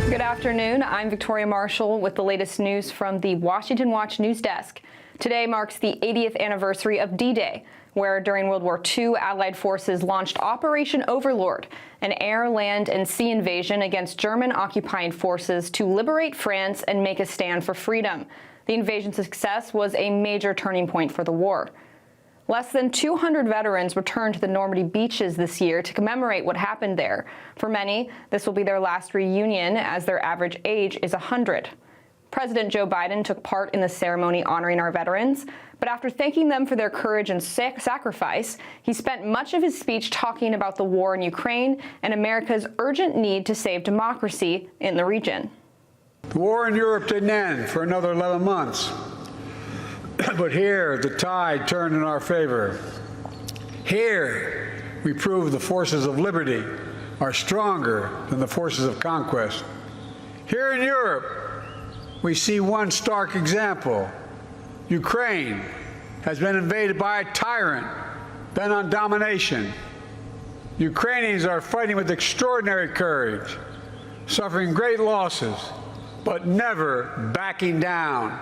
Good afternoon. I'm Victoria Marshall with the latest news from the Washington Watch News Desk. Today marks the 80th anniversary of D-Day, where during World War II, Allied forces launched Operation Overlord, an air, land, and sea invasion against German occupying forces to liberate France and make a stand for freedom. The invasion's success was a major turning point for the war. Less than 200 veterans returned to the Normandy beaches this year to commemorate what happened there. For many, this will be their last reunion, as their average age is 100. President Joe Biden took part in the ceremony honoring our veterans, but after thanking them for their courage and sacrifice, he spent much of his speech talking about the war in Ukraine and America's urgent need to save democracy in the region. The war in Europe didn't end for another 11 months. But here, the tide turned in our favor. Here, we proved the forces of liberty are stronger than the forces of conquest. Here in Europe, we see one stark example. Ukraine has been invaded by a tyrant bent on domination. Ukrainians are fighting with extraordinary courage, suffering great losses, but never backing down.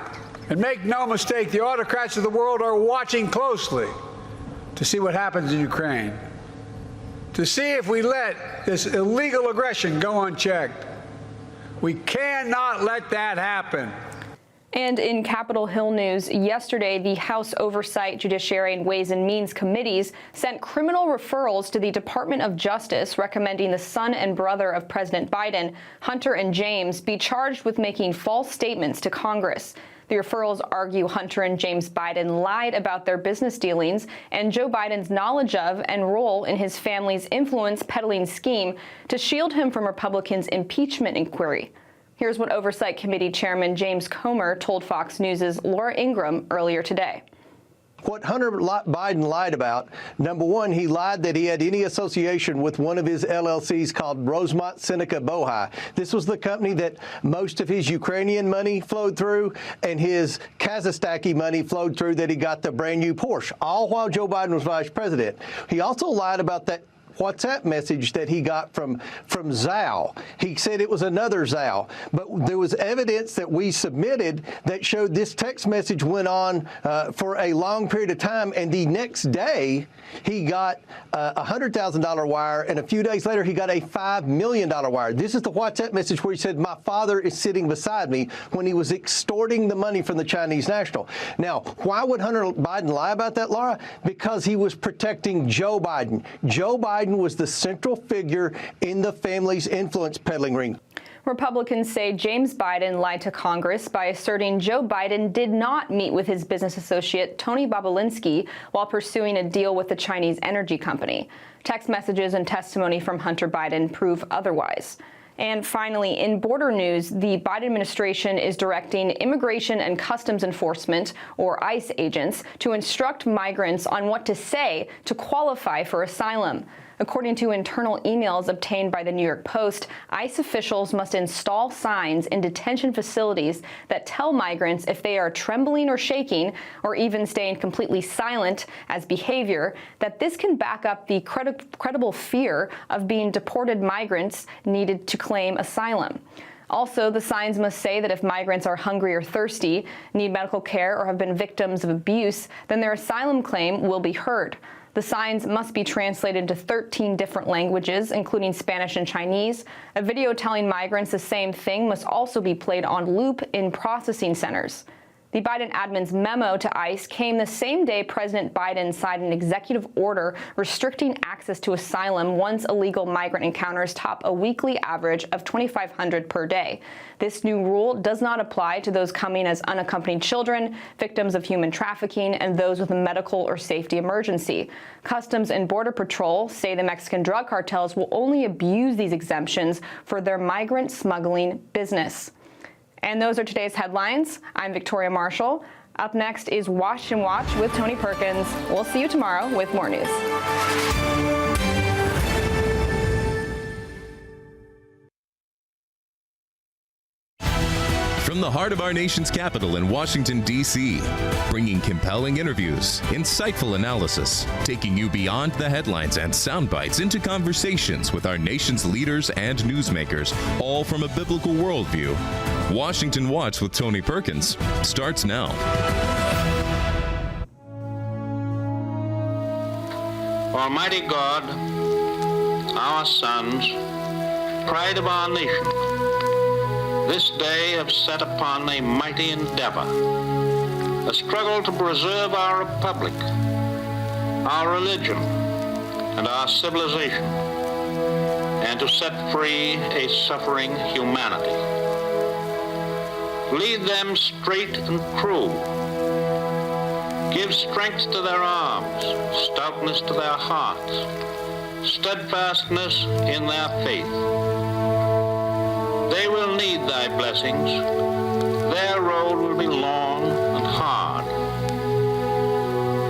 And make no mistake, the autocrats of the world are watching closely to see what happens in Ukraine, to see if we let this illegal aggression go unchecked. We cannot let that happen. And in Capitol Hill news, yesterday, the House Oversight, Judiciary, and Ways and Means committees sent criminal referrals to the Department of Justice recommending the son and brother of President Biden, Hunter and James, be charged with making false statements to Congress. The referrals argue Hunter and James Biden lied about their business dealings and Joe Biden's knowledge of and role in his family's influence peddling scheme to shield him from Republicans' impeachment inquiry. Here's what Oversight Committee Chairman James Comer told Fox News' Laura Ingraham earlier today. What Hunter Biden lied about, number one, he lied that he had any association with one of his LLCs called Rosemont Seneca Bohai. This was the company that most of his Ukrainian money flowed through and his Kazakhstani money flowed through, that he got the brand new Porsche, all while Joe Biden was vice president. He also lied about that WhatsApp message that he got from Zhao. He said it was another Zhao, but there was evidence that we submitted that showed this text message went on for a long period of time, and the next day he got a $100,000 wire, and a few days later he got a $5 million wire. This is the WhatsApp message where he said, "My father is sitting beside me," when he was extorting the money from the Chinese national. Now, why would Hunter Biden lie about that, Laura? Because he was protecting Joe Biden. Joe Biden was the central figure in the family's influence peddling ring. Republicans say James Biden lied to Congress by asserting Joe Biden did not meet with his business associate Tony Bobulinski while pursuing a deal with the Chinese energy company. Text messages and testimony from Hunter Biden prove otherwise. And finally, in border news, the Biden administration is directing Immigration and Customs Enforcement, or ICE agents, to instruct migrants on what to say to qualify for asylum. According to internal emails obtained by the New York Post, ICE officials must install signs in detention facilities that tell migrants if they are trembling or shaking, or even staying completely silent as behavior, that this can back up the credible fear of being deported migrants needed to claim asylum. Also, the signs must say that if migrants are hungry or thirsty, need medical care, or have been victims of abuse, then their asylum claim will be heard. The signs must be translated into 13 different languages, including Spanish and Chinese. A video telling migrants the same thing must also be played on loop in processing centers. The Biden admin's memo to ICE came the same day President Biden signed an executive order restricting access to asylum once illegal migrant encounters top a weekly average of 2,500 per day. This new rule does not apply to those coming as unaccompanied children, victims of human trafficking, and those with a medical or safety emergency. Customs and Border Patrol say the Mexican drug cartels will only abuse these exemptions for their migrant smuggling business. And those are today's headlines. I'm Victoria Marshall. Up next is Washington Watch with Tony Perkins. We'll see you tomorrow with more news. from the heart of our nation's capital in Washington, D.C., bringing compelling interviews, insightful analysis, taking you beyond the headlines and sound bites into conversations with our nation's leaders and newsmakers, all from a biblical worldview. Washington Watch with Tony Perkins starts now. Almighty God, our sons, pride of our nation, this day have set upon a mighty endeavor, a struggle to preserve our republic, our religion, and our civilization, and to set free a suffering humanity. Lead them straight and true. Give strength to their arms, stoutness to their hearts, steadfastness in their faith. They will need thy blessings. Their road will be long and hard.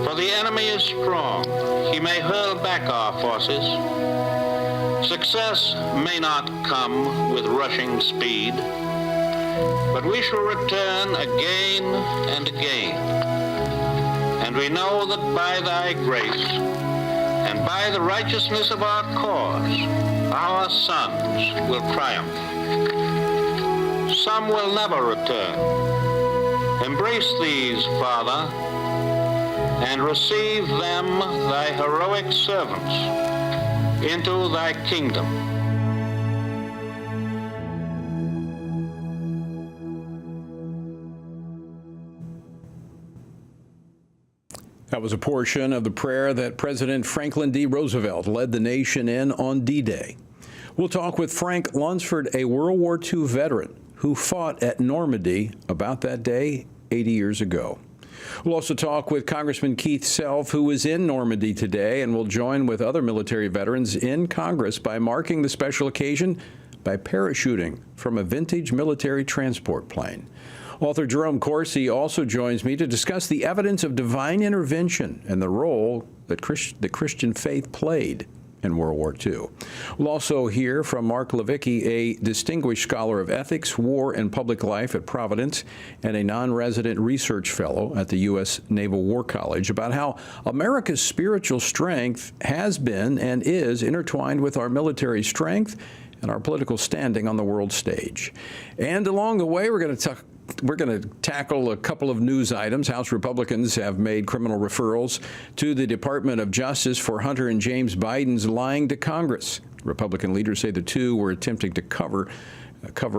For the enemy is strong. He may hurl back our forces. Success may not come with rushing speed, but we shall return again and again. And we know that by thy grace and by the righteousness of our cause, our sons will triumph. Some will never return. Embrace these, Father, and receive them, thy heroic servants, into thy kingdom. That was a portion of the prayer that President Franklin D. Roosevelt led the nation in on D-Day. We'll talk with Frank Lunsford, a World War II veteran who fought at Normandy about that day 80 years ago. We'll also talk with Congressman Keith Self, who is in Normandy today, and will join with other military veterans in Congress by marking the special occasion by parachuting from a vintage military transport plane. Author Jerome Corsi also joins me to discuss the evidence of divine intervention and the role that the Christian faith played in World War II. We'll also hear from Mark Levicki, a distinguished scholar of ethics, war, and public life at Providence, and a non-resident research fellow at the U.S. Naval War College, about how America's spiritual strength has been and is intertwined with our military strength and our political standing on the world stage. And along the way, we're going to tackle a couple of news items. House Republicans have made criminal referrals to the Department of Justice for Hunter and James Biden's lying to Congress. Republican leaders say the two were attempting to cover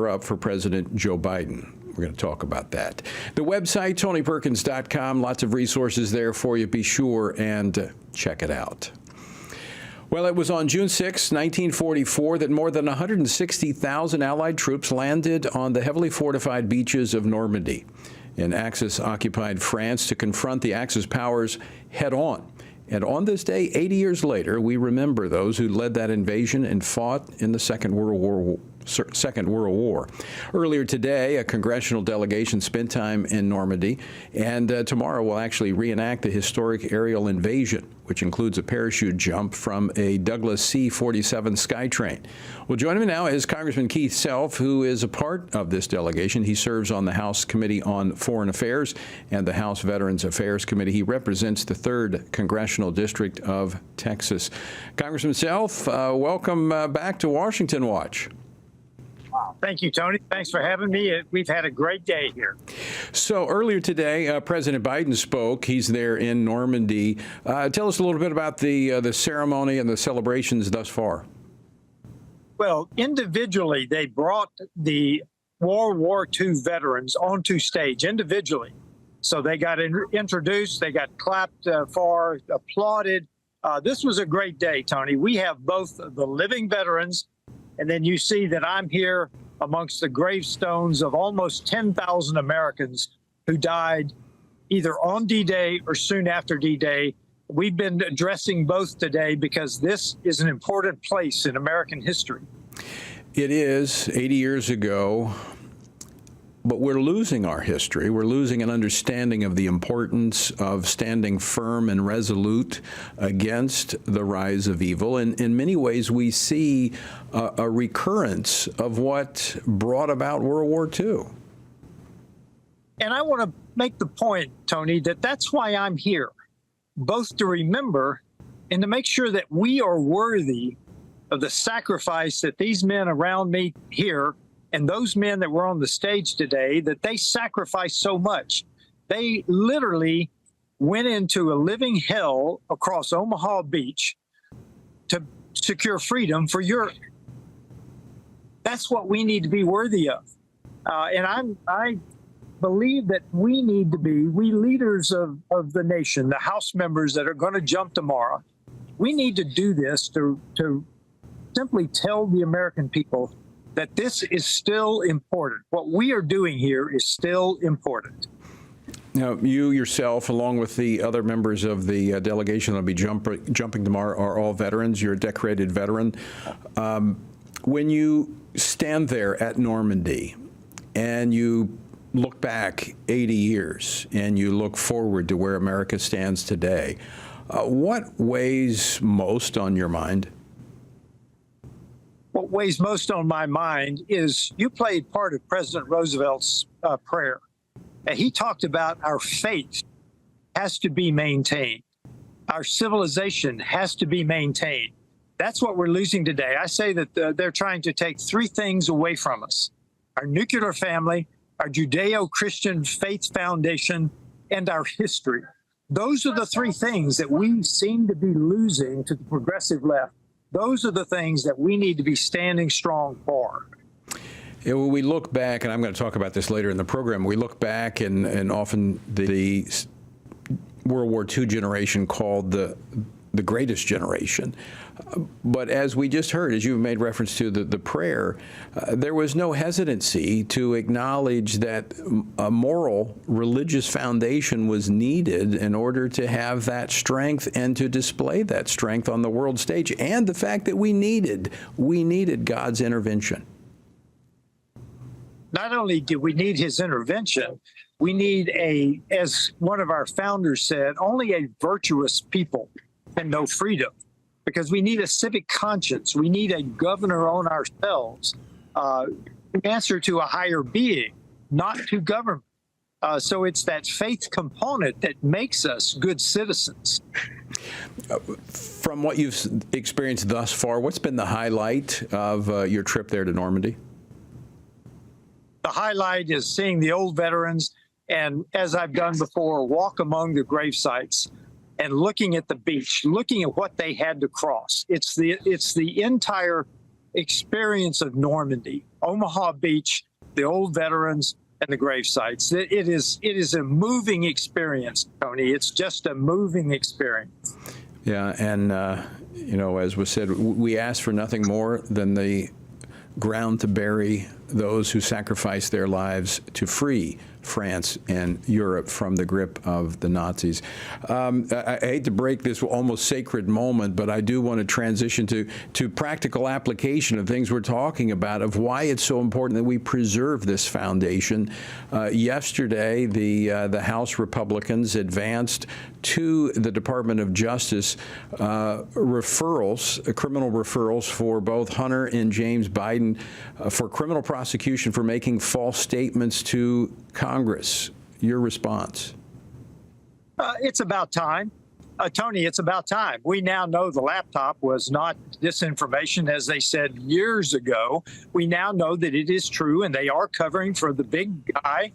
up for President Joe Biden. We're going to talk about that. The website, TonyPerkins.com, lots of resources there for you. Be sure and check it out. Well, it was on June 6, 1944, that more than 160,000 Allied troops landed on the heavily fortified beaches of Normandy in Axis-occupied France to confront the Axis powers head-on. And on this day, 80 years later, we remember those who led that invasion and fought in the Second World War. Earlier today, a congressional delegation spent time in Normandy, and tomorrow we'll actually reenact the historic aerial invasion, which includes a parachute jump from a Douglas C-47 Skytrain. Well, joining me now is Congressman Keith Self, who is a part of this delegation. He serves on the House Committee on Foreign Affairs and the House Veterans Affairs Committee. He represents the 3rd Congressional District of Texas. Congressman Self, welcome back to Washington Watch. Thank you, Tony. Thanks for having me. We've had a great day here. So earlier today, President Biden spoke. He's there in Normandy. Tell us a little bit about the ceremony and the celebrations thus far. Well, individually, they brought the World War II veterans onto stage individually. So they got introduced, they got clapped for, applauded. This was a great day, Tony. We have both the living veterans, and then you see that I'm here amongst the gravestones of almost 10,000 Americans who died either on D-Day or soon after D-Day. We've been addressing both today because this is an important place in American history. It is 80 years ago, but we're losing our history. We're losing an understanding of the importance of standing firm and resolute against the rise of evil. And in many ways, we see a recurrence of what brought about World War II. And I want to make the point, Tony, that that's why I'm here, both to remember and to make sure that we are worthy of the sacrifice that these men around me here and those men that were on the stage today, that they sacrificed so much. They literally went into a living hell across Omaha Beach to secure freedom for Europe. That's what we need to be worthy of. And I believe that we need to be, we leaders of the nation, the House members that are going to jump tomorrow, we need to do this to simply tell the American people that this is still important. What we are doing here is still important. Now, you yourself, along with the other members of the delegation that will be jumping tomorrow, are all veterans. You're a decorated veteran. When you stand there at Normandy and you look back 80 years and you look forward to where America stands today, what weighs most on your mind? What weighs most on my mind is you played part of President Roosevelt's prayer. And he talked about our faith has to be maintained. Our civilization has to be maintained. That's what we're losing today. I say that they're trying to take three things away from us: our nuclear family, our Judeo-Christian faith foundation, and our history. Those are the three things that we seem to be losing to the progressive left. Those are the things that we need to be standing strong for. Yeah, when we look back, and I'm going to talk about this later in the program, we look back and often the World War II generation called the greatest generation. But as we just heard, as you made reference to the prayer, there was no hesitancy to acknowledge that a moral, religious foundation was needed in order to have that strength and to display that strength on the world stage, and the fact that we needed God's intervention. Not only do we need his intervention, we need as one of our founders said, only a virtuous people can know freedom, because we need a civic conscience. We need a governor on ourselves, in answer to a higher being, not to government. So it's that faith component that makes us good citizens. From what you've experienced thus far, what's been the highlight of your trip there to Normandy? The highlight is seeing the old veterans, and as I've done before, walk among the grave sites and looking at the beach, looking at what they had to cross. It's the entire experience of Normandy, Omaha Beach, the old veterans, and the grave sites. It is a moving experience, Tony. It's just a moving experience. Yeah, and as was said, we ask for nothing more than the ground to bury those who sacrificed their lives to free France and Europe from the grip of the Nazis. I hate to break this almost sacred moment, but I do want to transition to practical application of things we're talking about, of why it's so important that we preserve this foundation. Yesterday, the House Republicans advanced to the Department of Justice criminal referrals for both Hunter and James Biden for criminal prosecution for making false statements to Congress. Your response? It's about time. Tony, it's about time. We now know the laptop was not disinformation, as they said years ago. We now know that it is true, and they are covering for the big guy,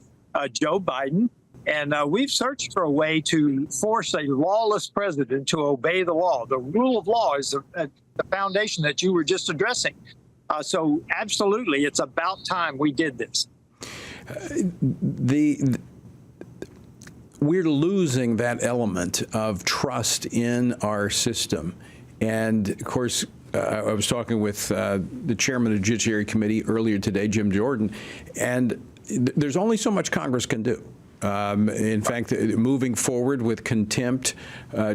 Joe Biden. And we've searched for a way to force a lawless president to obey the law. The rule of law is the foundation that you were just addressing. So absolutely, it's about time we did this. We're losing that element of trust in our system. And of course, I was talking with the chairman of the Judiciary Committee earlier today, Jim Jordan, and there's only so much Congress can do. In fact, moving forward with contempt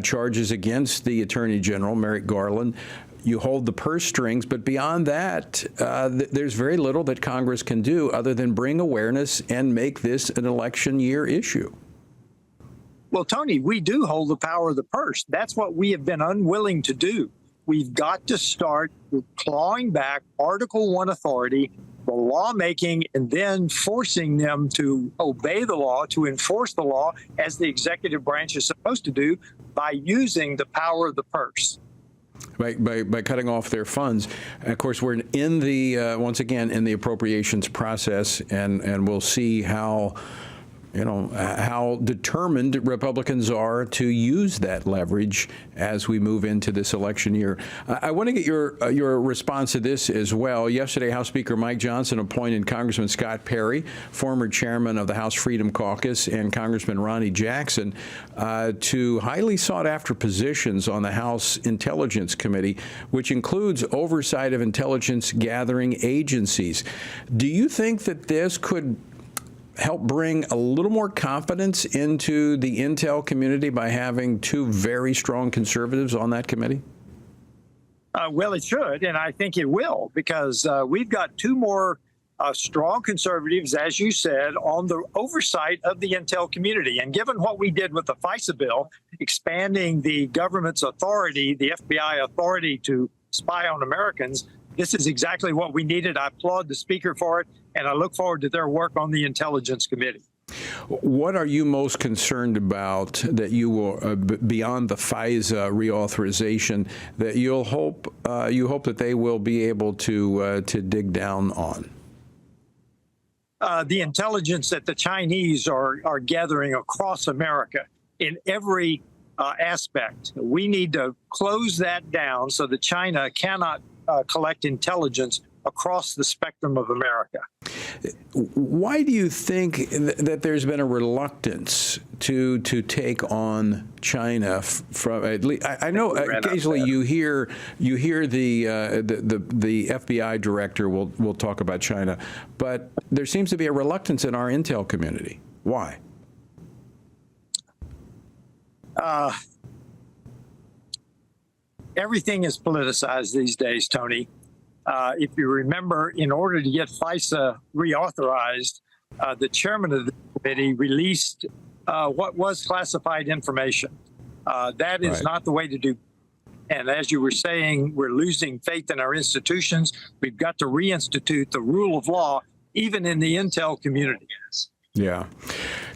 charges against the Attorney General, Merrick Garland, you hold the purse strings, but beyond that, there's very little that Congress can do other than bring awareness and make this an election year issue. Well, Tony, we do hold the power of the purse. That's what we have been unwilling to do. We've got to start clawing back Article I authority the lawmaking and then forcing them to obey the law, to enforce the law as the executive branch is supposed to do by using the power of the purse. By cutting off their funds. Of course, we're in the, once again, in the appropriations process, and we'll see how, how determined Republicans are to use that leverage as we move into this election year. I want to get your response to this as well. Yesterday, House Speaker Mike Johnson appointed Congressman Scott Perry, former chairman of the House Freedom Caucus, and Congressman Ronnie Jackson to highly sought-after positions on the House Intelligence Committee, which includes oversight of intelligence gathering agencies. Do you think that this could help bring a little more confidence into the intel community by having two very strong conservatives on that committee? Well, it should, and I think it will, because we've got two more strong conservatives, as you said, on the oversight of the intel community. And given what we did with the FISA bill, expanding the government's authority, the FBI authority to spy on Americans, this is exactly what we needed. I applaud the Speaker for it, and I look forward to their work on the Intelligence Committee. What are you most concerned about that you will, beyond the FISA reauthorization, that you hope that they will be able to dig down on? The intelligence that the Chinese are gathering across America in every aspect. We need to close that down so that China cannot collect intelligence across the spectrum of America. Why do you think that there's been a reluctance to take on China from? At least, I know occasionally you hear the FBI director will talk about China, but there seems to be a reluctance in our intel community. Why? Everything is politicized these days, Tony. If you remember, in order to get FISA reauthorized, the chairman of the committee released what was classified information. That is not the way to do. And as you were saying, we're losing faith in our institutions. We've got to reinstitute the rule of law, even in the intel community. Yeah.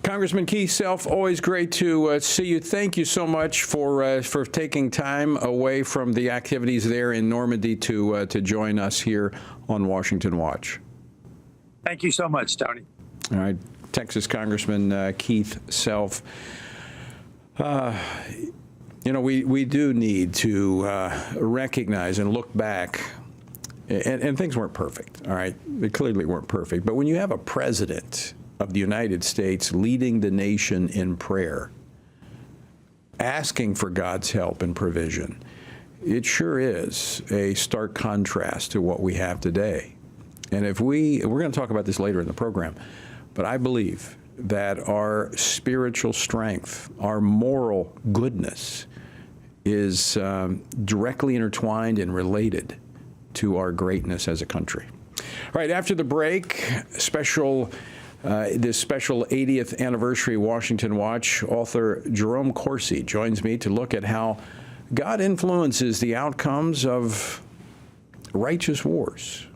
Congressman Keith Self, always great to see you. Thank you so much for taking time away from the activities there in Normandy to join us here on Washington Watch. Thank you so much, Tony. All right. Texas Congressman Keith Self. We do need to recognize and look back, and things weren't perfect, all right? They clearly weren't perfect. But when you have a president of the United States leading the nation in prayer, asking for God's help and provision, it sure is a stark contrast to what we have today. And if we're going to talk about this later in the program, but I believe that our spiritual strength, our moral goodness is directly intertwined and related to our greatness as a country. All right, after the break, this special 80th anniversary Washington Watch, author Jerome Corsi joins me to look at how God influences the outcomes of righteous wars.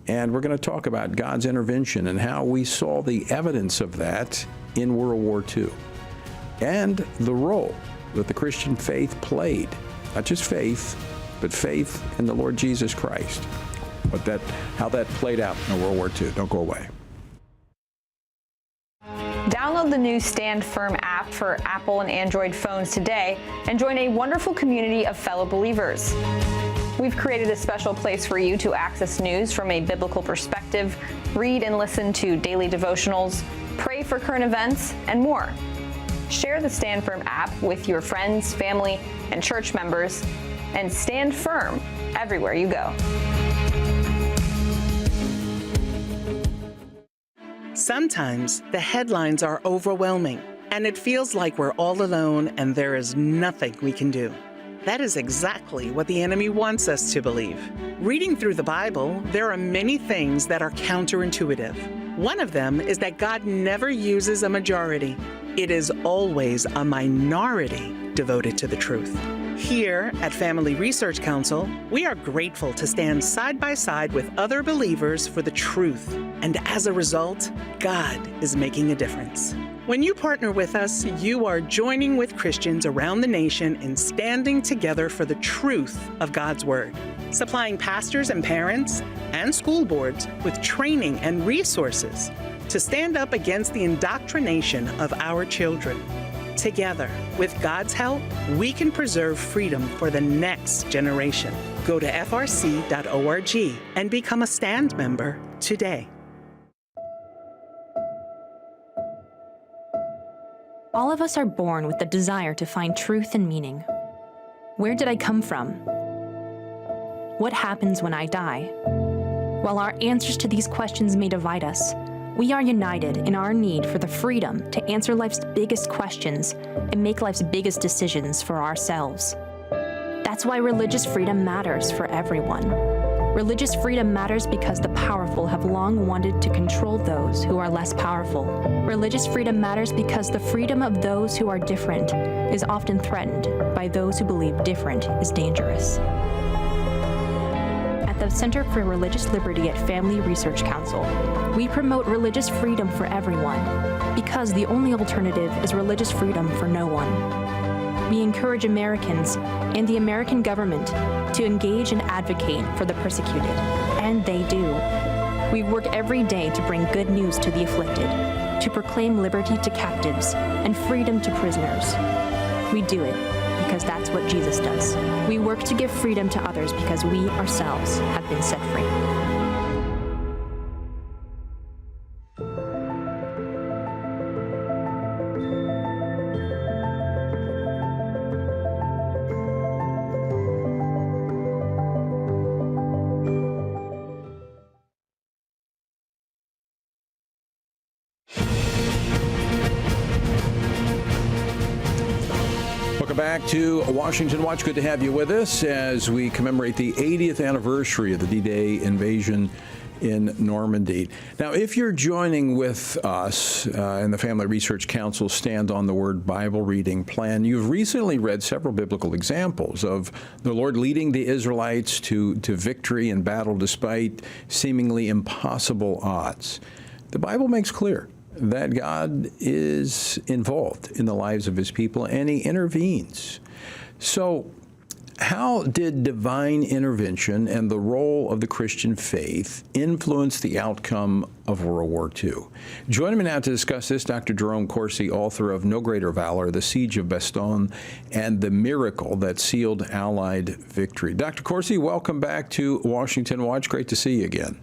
And we're going to talk about God's intervention and how we saw the evidence of that in World War II, and the role that the Christian faith played, not just faith, but faith in the Lord Jesus Christ, how that played out in World War II. Don't go away. Download the new Stand Firm app for Apple and Android phones today and join a wonderful community of fellow believers. We've created a special place for you to access news from a biblical perspective, read and listen to daily devotionals, pray for current events, and more. Share the Stand Firm app with your friends, family, and church members, and stand firm everywhere you go. Sometimes the headlines are overwhelming, and it feels like we're all alone and there is nothing we can do. That is exactly what the enemy wants us to believe. Reading through the Bible, there are many things that are counterintuitive. One of them is that God never uses a majority. It is always a minority devoted to the truth. Here at Family Research Council, we are grateful to stand side by side with other believers for the truth. And as a result, God is making a difference. When you partner with us, you are joining with Christians around the nation in standing together for the truth of God's Word, supplying pastors and parents and school boards with training and resources to stand up against the indoctrination of our children. Together, with God's help, we can preserve freedom for the next generation. Go to frc.org and become a STAND member today. All of us are born with the desire to find truth and meaning. Where did I come from? What happens when I die? While our answers to these questions may divide us, we are united in our need for the freedom to answer life's biggest questions and make life's biggest decisions for ourselves. That's why religious freedom matters for everyone. Religious freedom matters because the powerful have long wanted to control those who are less powerful. Religious freedom matters because the freedom of those who are different is often threatened by those who believe different is dangerous. At the Center for Religious Liberty at Family Research Council, we promote religious freedom for everyone because the only alternative is religious freedom for no one. We encourage Americans and the American government to engage and advocate for the persecuted, and they do. We work every day to bring good news to the afflicted, to proclaim liberty to captives and freedom to prisoners. We do it because that's what Jesus does. We work to give freedom to others because we ourselves have been set free. Back to Washington Watch. Good to have you with us as we commemorate the 80th anniversary of the D-Day invasion in Normandy. Now, if you're joining with us in the Family Research Council Stand on the Word Bible reading plan, you've recently read several biblical examples of the Lord leading the Israelites to victory in battle despite seemingly impossible odds. The Bible makes clear that God is involved in the lives of his people, and he intervenes. So how did divine intervention and the role of the Christian faith influence the outcome of World War II? Joining me now to discuss this, Dr. Jerome Corsi, author of No Greater Valor, The Siege of Bastogne, and the Miracle That Sealed Allied Victory. Dr. Corsi, welcome back to Washington Watch. Great to see you again.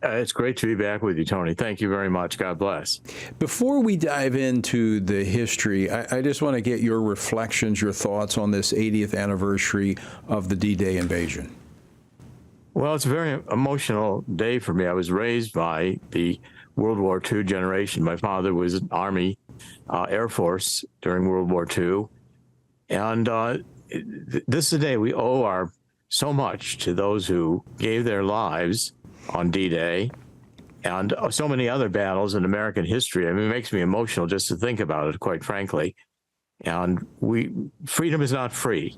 It's great to be back with you, Tony. Thank you very much. God bless. Before we dive into the history, I just want to get your reflections, your thoughts on this 80th anniversary of the D-Day invasion. Well, it's a very emotional day for me. I was raised by the World War II generation. My father was in Army, Air Force during World War II. And this is a day we owe so much to those who gave their lives on D-Day and so many other battles in American history. I mean, it makes me emotional just to think about it, quite frankly. And freedom is not free.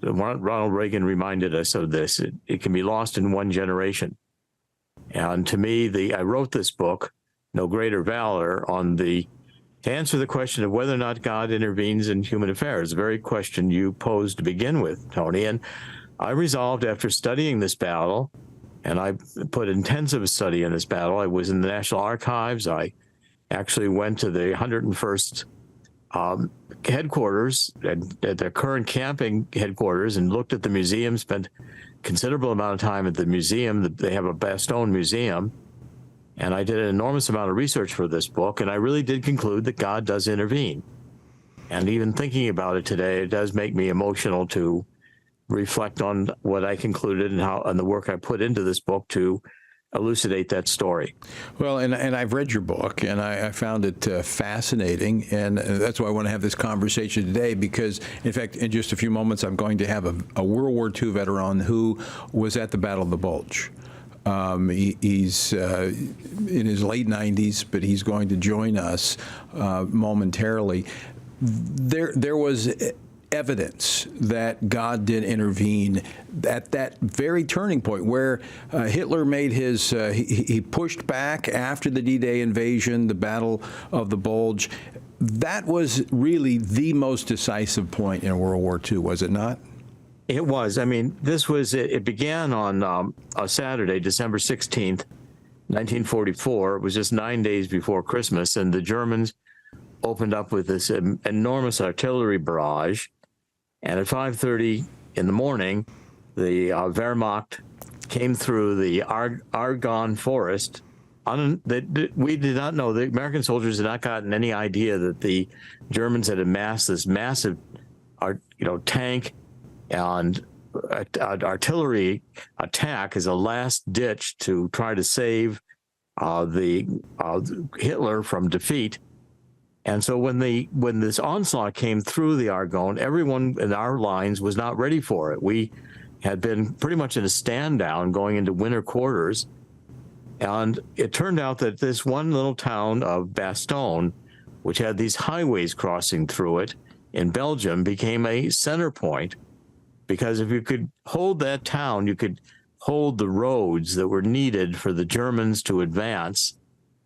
Ronald Reagan reminded us of this. It can be lost in one generation. And to me, I wrote this book, No Greater Valor, to answer the question of whether or not God intervenes in human affairs, the very question you posed to begin with, Tony. And I resolved, after studying this battle, and I put intensive study in this battle. I was in the National Archives. I actually went to the 101st headquarters, at their current camping headquarters, and looked at the museum, spent a considerable amount of time at the museum. They have a Bastogne museum. And I did an enormous amount of research for this book, and I really did conclude that God does intervene. And even thinking about it today, it does make me emotional to reflect on what I concluded and the work I put into this book to elucidate that story. Well, and I've read your book, and I found it fascinating, and that's why I want to have this conversation today, because, in fact, in just a few moments, I'm going to have a World War II veteran who was at the Battle of the Bulge. He's in his late 90s, but he's going to join us momentarily. There was evidence that God did intervene at that very turning point where Hitler made his, he pushed back after the D-Day invasion, the Battle of the Bulge. That was really the most decisive point in World War II, was it not? It was. I mean, it began on a Saturday, December 16th, 1944. It was just 9 days before Christmas, and the Germans opened up with this enormous artillery barrage. And at 5:30 in the morning, the Wehrmacht came through the Argonne forest. We did not know, the American soldiers had not gotten any idea that the Germans had amassed this massive, tank and artillery attack as a last ditch to try to save Hitler from defeat. And so when this onslaught came through the Argonne, everyone in our lines was not ready for it. We had been pretty much in a stand down going into winter quarters. And it turned out that this one little town of Bastogne, which had these highways crossing through it in Belgium, became a center point, because if you could hold that town, you could hold the roads that were needed for the Germans to advance.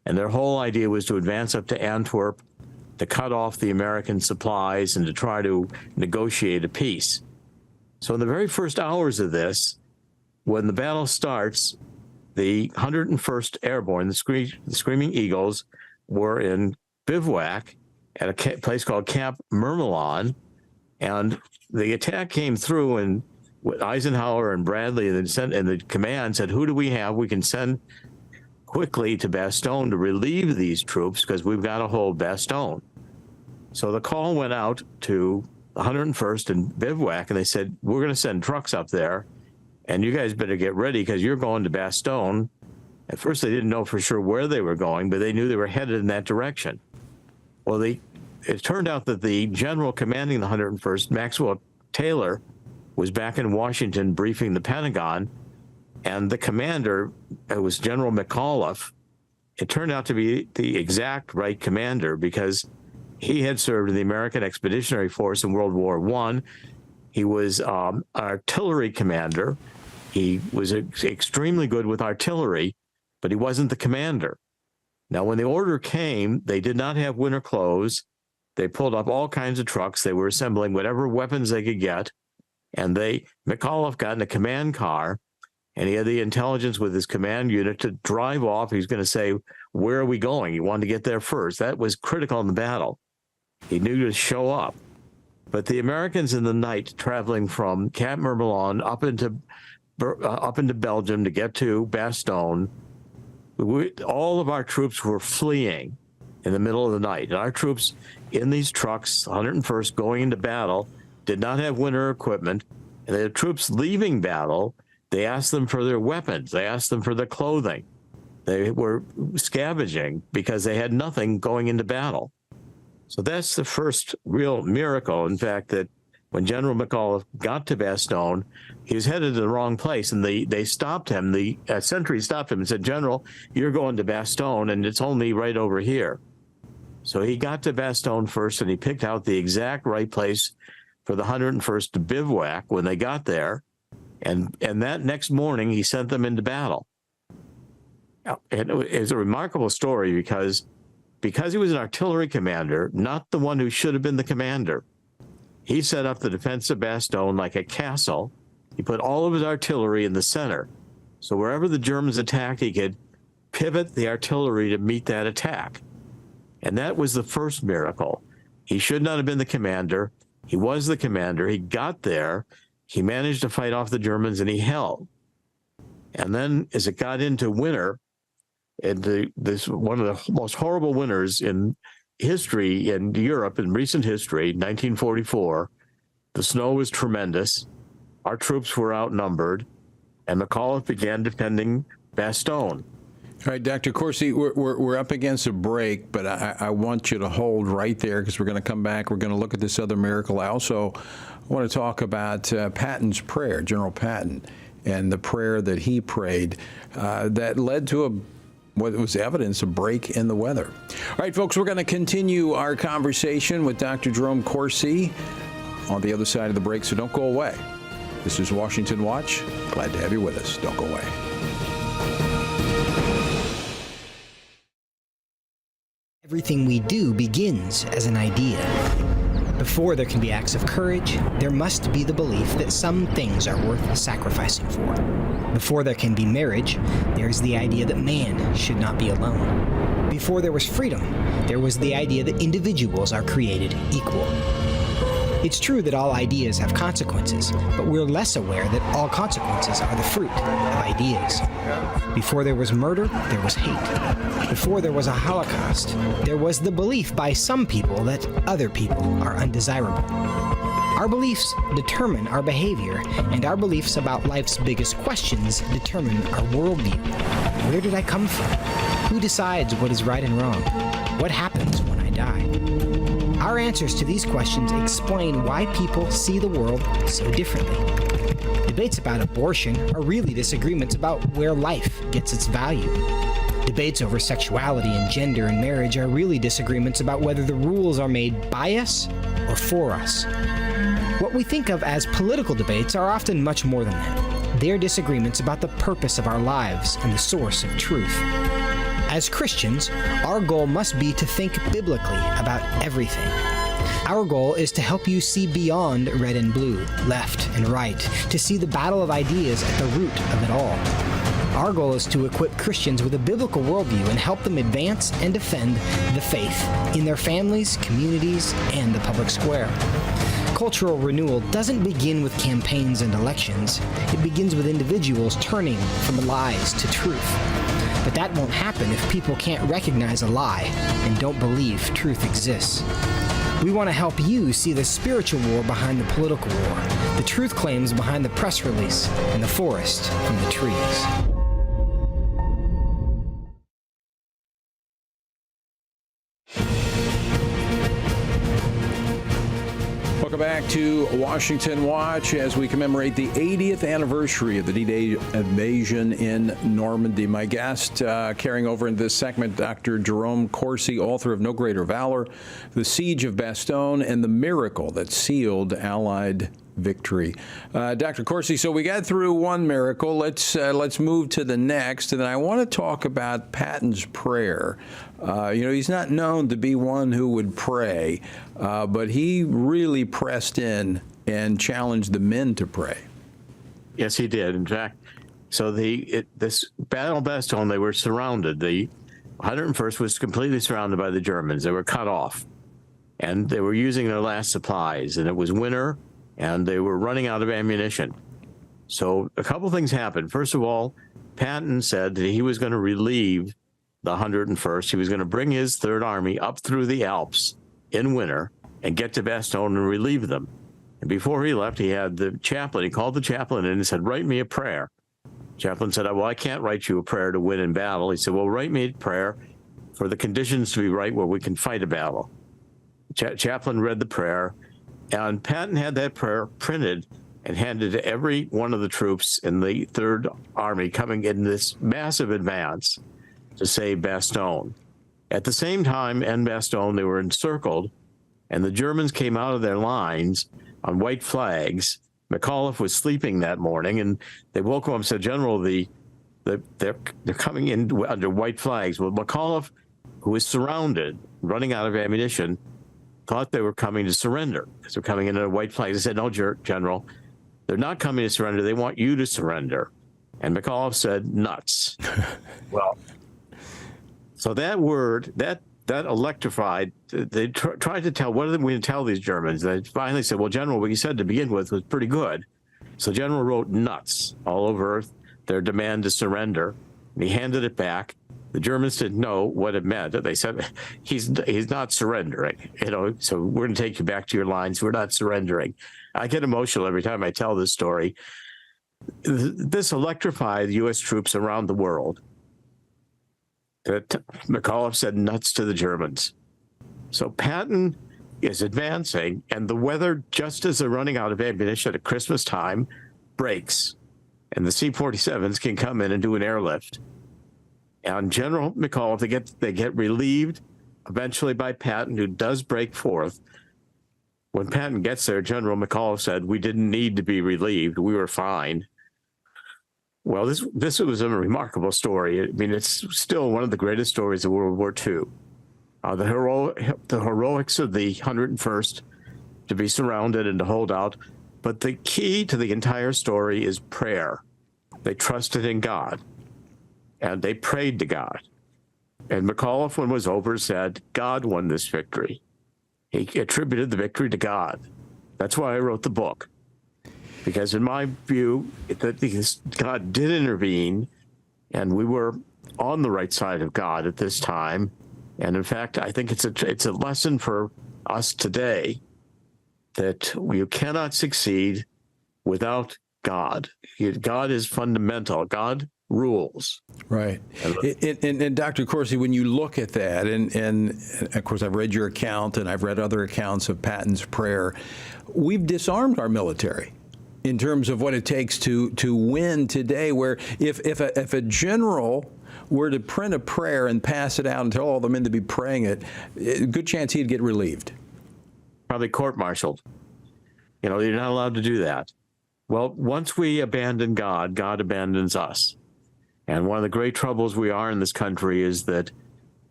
And their whole idea was to advance up to Antwerp, to cut off the American supplies and to try to negotiate a peace. So in the very first hours of this, when the battle starts, the 101st Airborne, the Screaming Eagles, were in bivouac at a place called Camp Mermelon, and the attack came through, and Eisenhower and Bradley and the command said, who do we have we can send quickly to Bastogne to relieve these troops, because we've got to hold Bastogne. So the call went out to the 101st and bivouac, and they said, we're going to send trucks up there, and you guys better get ready because you're going to Bastogne. At first, they didn't know for sure where they were going, but they knew they were headed in that direction. Well, it turned out that the general commanding the 101st, Maxwell Taylor, was back in Washington briefing the Pentagon, and the commander, it was General McAuliffe. It turned out to be the exact right commander, because he had served in the American Expeditionary Force in World War I. He was artillery commander. He was extremely good with artillery, but he wasn't the commander. Now, when the order came, they did not have winter clothes. They pulled up all kinds of trucks. They were assembling whatever weapons they could get. And McAuliffe got in a command car, and he had the intelligence with his command unit to drive off. He was going to say, where are we going? He wanted to get there first. That was critical in the battle. He knew to show up. But the Americans in the night, traveling from Camp Mermelon up into Belgium to get to Bastogne, all of our troops were fleeing in the middle of the night. And our troops in these trucks, 101st, going into battle, did not have winter equipment. And the troops leaving battle, they asked them for their weapons. They asked them for their clothing. They were scavenging because they had nothing going into battle. So that's the first real miracle, in fact, that when General McAuliffe got to Bastogne, he was headed to the wrong place, and they stopped him. The sentry stopped him and said, General, you're going to Bastogne, and it's only right over here. So he got to Bastogne first, and he picked out the exact right place for the 101st to bivouac when they got there. And that next morning, he sent them into battle. And it's a remarkable story because he was an artillery commander, not the one who should have been the commander. He set up the defense of Bastogne like a castle. He put all of his artillery in the center. So wherever the Germans attacked, he could pivot the artillery to meet that attack. And that was the first miracle. He should not have been the commander. He was the commander. He got there. He managed to fight off the Germans, and he held. And then as it got into winter, and this one of the most horrible winters in history in Europe, in recent history, 1944, the snow was tremendous. Our troops were outnumbered, and McAuliffe began defending Bastogne. All right, Dr. Corsi, we're up against a break, but I want you to hold right there because we're going to come back. We're going to look at this other miracle. I also want to talk about Patton's prayer, General Patton, and the prayer that he prayed that led to what was evidence of break in the weather. All right, folks, we're going to continue our conversation with Dr. Jerome Corsi on the other side of the break, so don't go away. This is Washington Watch. Glad to have you with us. Don't go away. Everything we do begins as an idea. Before there can be acts of courage, there must be the belief that some things are worth sacrificing for. Before there can be marriage, there is the idea that man should not be alone. Before there was freedom, there was the idea that individuals are created equal. It's true that all ideas have consequences, but we're less aware that all consequences are the fruit of ideas. Before there was murder, there was hate. Before there was a Holocaust, there was the belief by some people that other people are undesirable. Our beliefs determine our behavior, and our beliefs about life's biggest questions determine our worldview. Where did I come from? Who decides what is right and wrong? What happens when I die? Our answers to these questions explain why people see the world so differently. Debates about abortion are really disagreements about where life gets its value. Debates over sexuality and gender and marriage are really disagreements about whether the rules are made by us or for us. What we think of as political debates are often much more than that. They're disagreements about the purpose of our lives and the source of truth. As Christians, our goal must be to think biblically about everything. Our goal is to help you see beyond red and blue, left and right, to see the battle of ideas at the root of it all. Our goal is to equip Christians with a biblical worldview and help them advance and defend the faith in their families, communities, and the public square. Cultural renewal doesn't begin with campaigns and elections. It begins with individuals turning from lies to truth. But that won't happen if people can't recognize a lie and don't believe truth exists. We want to help you see the spiritual war behind the political war, the truth claims behind the press release, and the forest from the trees. Welcome back to Washington Watch as we commemorate the 80th anniversary of the D-Day invasion in Normandy. My guest carrying over in this segment, Dr. Jerome Corsi, author of No Greater Valor, The Siege of Bastogne, and the Miracle that Sealed Allied Victory. Dr. Corsi, so we got through one miracle. Let's move to the next, and then I want to talk about Patton's prayer. He's not known to be one who would pray, but he really pressed in and challenged the men to pray. Yes, he did. In fact, so this Battle of Bastogne, they were surrounded. The 101st was completely surrounded by the Germans. They were cut off, and they were using their last supplies, and it was winter, and they were running out of ammunition. So a couple things happened. First of all, Patton said that he was going to relieve the 101st. He was going to bring his Third Army up through the Alps in winter and get to Bastogne and relieve them. And before he left, he had the chaplain. He called the chaplain in and said, "Write me a prayer." Chaplain said, "Well, I can't write you a prayer to win in battle." He said, "Well, write me a prayer for the conditions to be right where we can fight a battle." Chaplain read the prayer, and Patton had that prayer printed and handed to every one of the troops in the Third Army coming in this massive advance to save Bastogne. At the same time, in Bastogne, they were encircled, and the Germans came out of their lines on white flags. McAuliffe was sleeping that morning, and they woke him up and said, "General, they're coming in under white flags." Well, McAuliffe, who was surrounded, running out of ammunition, thought they were coming to surrender because they're coming in under white flags. They said, "No, General, they're not coming to surrender. They want you to surrender." And McAuliffe said, "Nuts." Well, so that word, that electrified, they tried to tell, what are we going to tell these Germans? They finally said, "Well, General, what you said to begin with was pretty good." So General wrote "nuts" all over their demand to surrender, and he handed it back. The Germans didn't know what it meant. They said, he's not surrendering, so we're going to take you back to your lines. We're not surrendering. I get emotional every time I tell this story. This electrified U.S. troops around the world. McAuliffe said "nuts" to the Germans. So Patton is advancing, and the weather, just as they're running out of ammunition at Christmas time, breaks, and the C-47s can come in and do an airlift. And General McAuliffe, they get relieved eventually by Patton, who does break forth. When Patton gets there, General McAuliffe said, we didn't need to be relieved. We were fine. Well, this was a remarkable story. I mean, it's still one of the greatest stories of World War II. The heroics of the 101st to be surrounded and to hold out. But the key to the entire story is prayer. They trusted in God, and they prayed to God. And McAuliffe, when it was over, said, God won this victory. He attributed the victory to God. That's why I wrote the book. Because in my view, God did intervene, and we were on the right side of God at this time. And in fact, I think it's a lesson for us today that you cannot succeed without God. God is fundamental. God rules. Right. And Dr. Corsi, when you look at that, and of course I've read your account and I've read other accounts of Patton's prayer, we've disarmed our military in terms of what it takes to win today, where if a general were to print a prayer and pass it out and tell all the men to be praying it, good chance he'd get relieved. Probably court-martialed. You know, you're not allowed to do that. Well, once we abandon God, God abandons us. And one of the great troubles we are in this country is that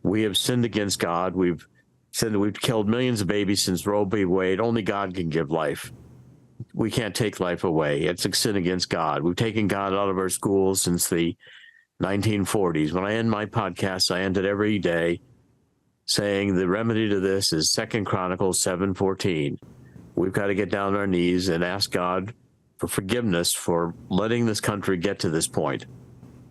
we have sinned against God. We've said that we've killed millions of babies since Roe v. Wade. Only God can give life. We can't take life away. It's a sin against God. We've taken God out of our schools since the 1940s. When I end my podcast, I end it every day saying the remedy to this is 2 Chronicles 7:14. We've got to get down on our knees and ask God for forgiveness for letting this country get to this point.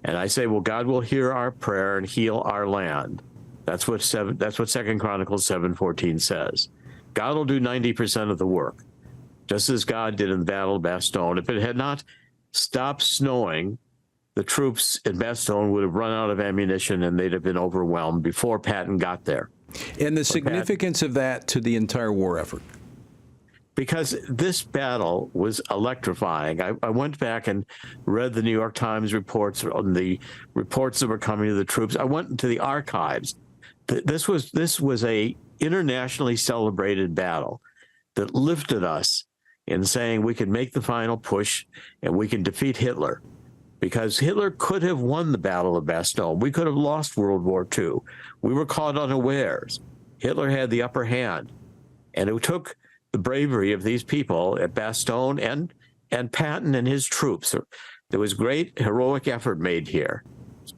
And I say, well, God will hear our prayer and heal our land. That's what 2 Chronicles 7:14 says. God will do 90% of the work, just as God did in the Battle of Bastogne. If it had not stopped snowing, the troops in Bastogne would have run out of ammunition and they'd have been overwhelmed before Patton got there. And the significance of that to the entire war effort? Because this battle was electrifying. I went back and read the New York Times reports on the reports that were coming to the troops. I went into the archives. This was a internationally celebrated battle that lifted us in saying we can make the final push and we can defeat Hitler. Because Hitler could have won the Battle of Bastogne. We could have lost World War II. We were caught unawares. Hitler had the upper hand. And it took the bravery of these people at Bastogne and Patton and his troops. There was great heroic effort made here.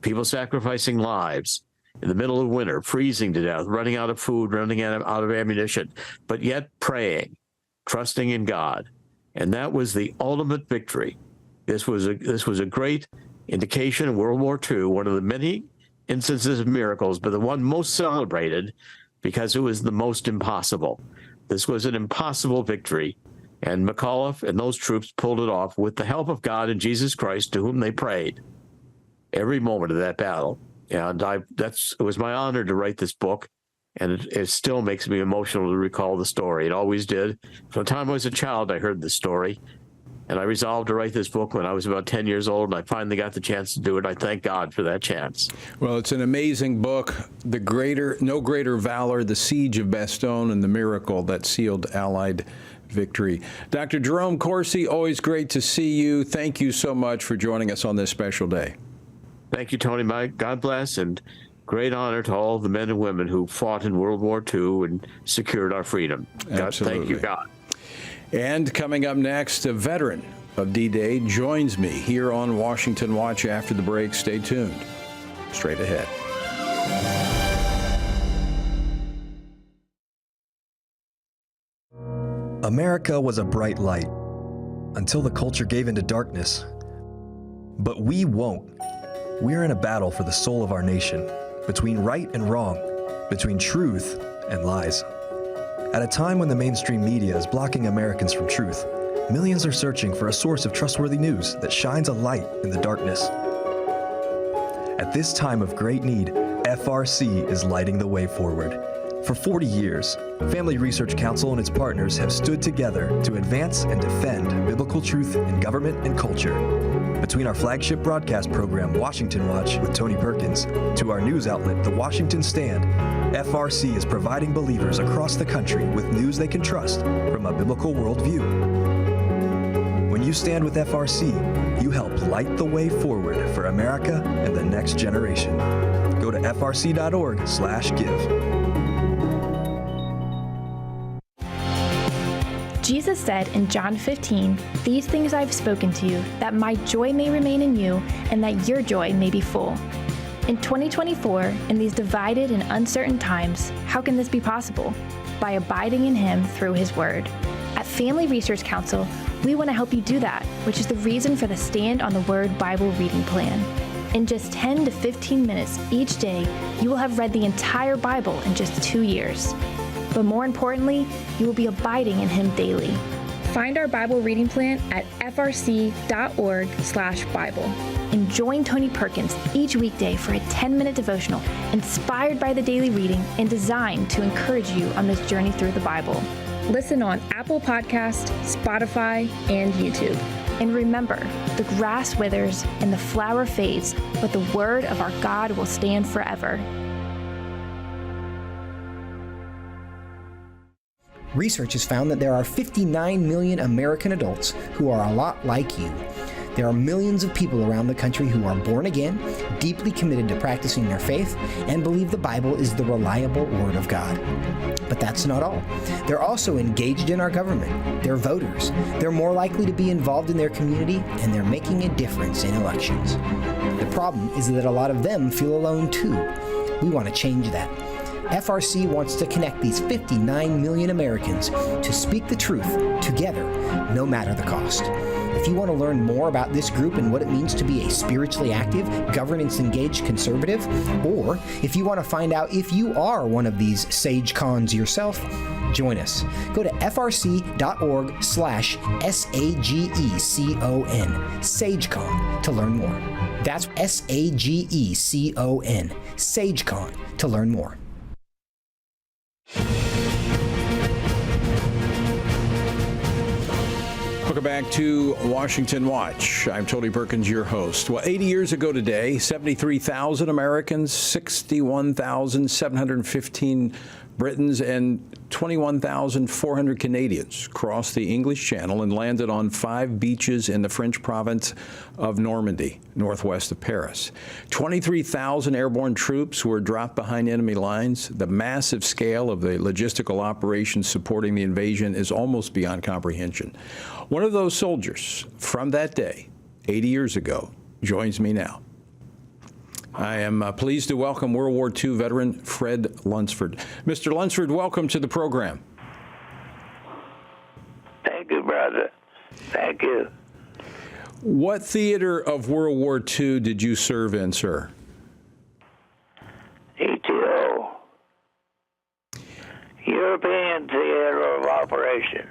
People sacrificing lives in the middle of winter, freezing to death, running out of food, running out of ammunition, but yet praying, trusting in God. And that was the ultimate victory. This was a great indication in World War II, one of the many instances of miracles, but the one most celebrated because it was the most impossible. This was an impossible victory, and McAuliffe and those troops pulled it off with the help of God and Jesus Christ, to whom they prayed every moment of that battle. And it was my honor to write this book, and it still makes me emotional to recall the story. It always did. From the time I was a child, I heard this story. And I resolved to write this book when I was about 10 years old, and I finally got the chance to do it. I thank God for that chance. Well, it's an amazing book, No Greater Valor, The Siege of Bastogne and the Miracle That Sealed Allied Victory. Dr. Jerome Corsi, always great to see you. Thank you so much for joining us on this special day. Thank you, Tony. God bless, and great honor to all the men and women who fought in World War II and secured our freedom. Absolutely. Thank you, God. And coming up next, a veteran of D-Day joins me here on Washington Watch after the break. Stay tuned. Straight ahead. America was a bright light until the culture gave into darkness. But we won't. We're in a battle for the soul of our nation, between right and wrong, between truth and lies. At a time when the mainstream media is blocking Americans from truth, millions are searching for a source of trustworthy news that shines a light in the darkness. At this time of great need, FRC is lighting the way forward. For 40 years, Family Research Council and its partners have stood together to advance and defend biblical truth in government and culture. Between our flagship broadcast program, Washington Watch with Tony Perkins, to our news outlet, The Washington Stand, FRC is providing believers across the country with news they can trust from a biblical worldview. When you stand with FRC, you help light the way forward for America and the next generation. Go to frc.org/give. Jesus said in John 15, "These things I have spoken to you, that my joy may remain in you, and that your joy may be full." In 2024, in these divided and uncertain times, how can this be possible? By abiding in Him through His Word. At Family Research Council, we want to help you do that, which is the reason for the Stand on the Word Bible reading plan. In just 10 to 15 minutes each day, you will have read the entire Bible in just 2 years. But more importantly, you will be abiding in Him daily. Find our Bible reading plan at frc.org/Bible. And join Tony Perkins each weekday for a 10-minute devotional inspired by the daily reading and designed to encourage you on this journey through the Bible. Listen on Apple Podcasts, Spotify, and YouTube. And remember, the grass withers and the flower fades, but the word of our God will stand forever. Research has found that there are 59 million American adults who are a lot like you. There are millions of people around the country who are born again, deeply committed to practicing their faith, and believe the Bible is the reliable Word of God. But that's not all. They're also engaged in our government. They're voters. They're more likely to be involved in their community, and they're making a difference in elections. The problem is that a lot of them feel alone too. We want to change that. FRC wants to connect these 59 million Americans to speak the truth together, no matter the cost. If you want to learn more about this group and what it means to be a spiritually active, governance-engaged conservative, or if you want to find out if you are one of these sage cons yourself, join us. Go to frc.org/SAGECON, SageCon, to learn more. That's SAGECON, SageCon, to learn more. Welcome back to Washington Watch. I'm Tony Perkins, your host. Well, 80 years ago today, 73,000 Americans, 61,715 Britons, and 21,400 Canadians crossed the English Channel and landed on 5 beaches in the French province of Normandy, northwest of Paris. 23,000 airborne troops were dropped behind enemy lines. The massive scale of the logistical operations supporting the invasion is almost beyond comprehension. One of those soldiers from that day, 80 years ago, joins me now. I am pleased to welcome World War II veteran Fred Lunsford. Mr. Lunsford, welcome to the program. Thank you, brother. Thank you. What theater of World War II did you serve in, sir? ETO, European Theater of Operation.